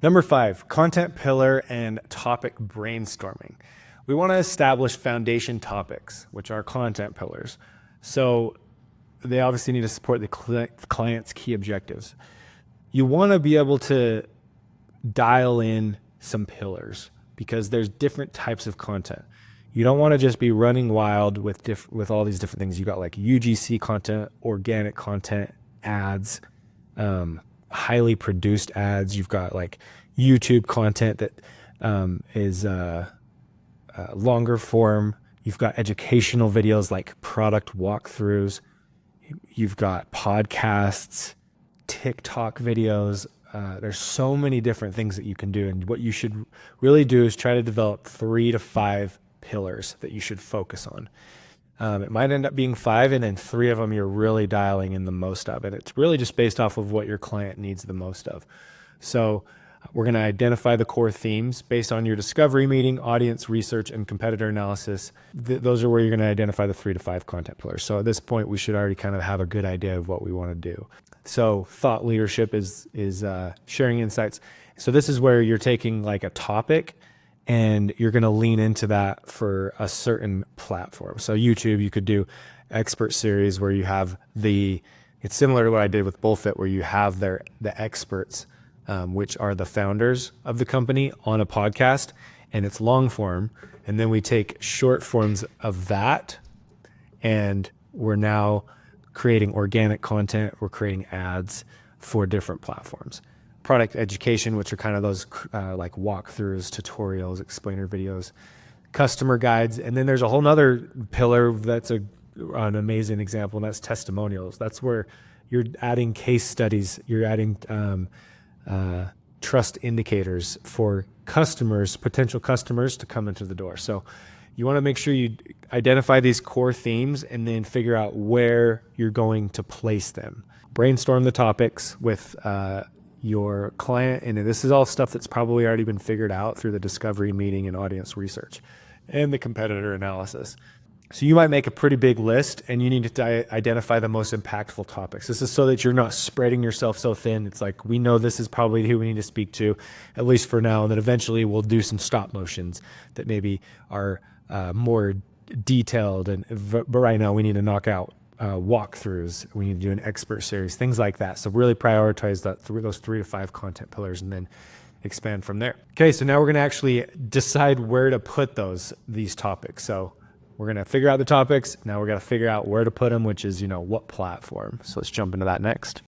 Number 5, content pillar and topic brainstorming. We want to establish foundation topics, which are content pillars. So they obviously need to support the client's key objectives. You want to be able to dial in some pillars because there's different types of content. You don't want to just be running wild with all these different things. You got like UGC content, organic content, ads, highly produced ads. You've got like YouTube content that is longer form. You've got educational videos like product walkthroughs. You've got podcasts, TikTok videos. There's so many different things that you can do. And what you should really do is try to develop 3 to 5 pillars that you should focus on. It might end up being 5, and then 3 of them you're really dialing in the most of. And it's really just based off of what your client needs the most of. So we're going to identify the core themes based on your discovery meeting, audience research, and competitor analysis. Those are where you're going to identify the 3 to 5 content pillars. So at this point, we should already kind of have a good idea of what we want to do. So thought leadership is sharing insights. So this is where you're taking like a topic and you're going to lean into that for a certain platform. So YouTube, you could do expert series where you have it's similar to what I did with Bullfit, where you have the experts, which are the founders of the company, on a podcast, and it's long form. And then we take short forms of that, and we're now creating organic content. We're creating ads for different platforms. Product education, which are kind of those like walkthroughs, tutorials, explainer videos, customer guides. And then there's a whole nother pillar that's an amazing example, and that's testimonials. That's where you're adding case studies, you're adding trust indicators for customers, potential customers, to come into the door. So you want to make sure you identify these core themes and then figure out where you're going to place them. Brainstorm the topics with your client, and this is all stuff that's probably already been figured out through the discovery meeting and audience research and the competitor analysis. So you might make a pretty big list, and you need to identify the most impactful topics. This is so that you're not spreading yourself so thin. It's like, we know this is probably who we need to speak to, at least for now, and then eventually we'll do some stop motions that maybe are more detailed. But right now we need to knock out walkthroughs. We need to do an expert series, things like that. So really prioritize those 3 to 5 content pillars, and then expand from there. Okay, so now we're going to actually decide where to put these topics. So we're going to figure out the topics. Now we're going to figure out where to put them, which is, what platform. So let's jump into that next.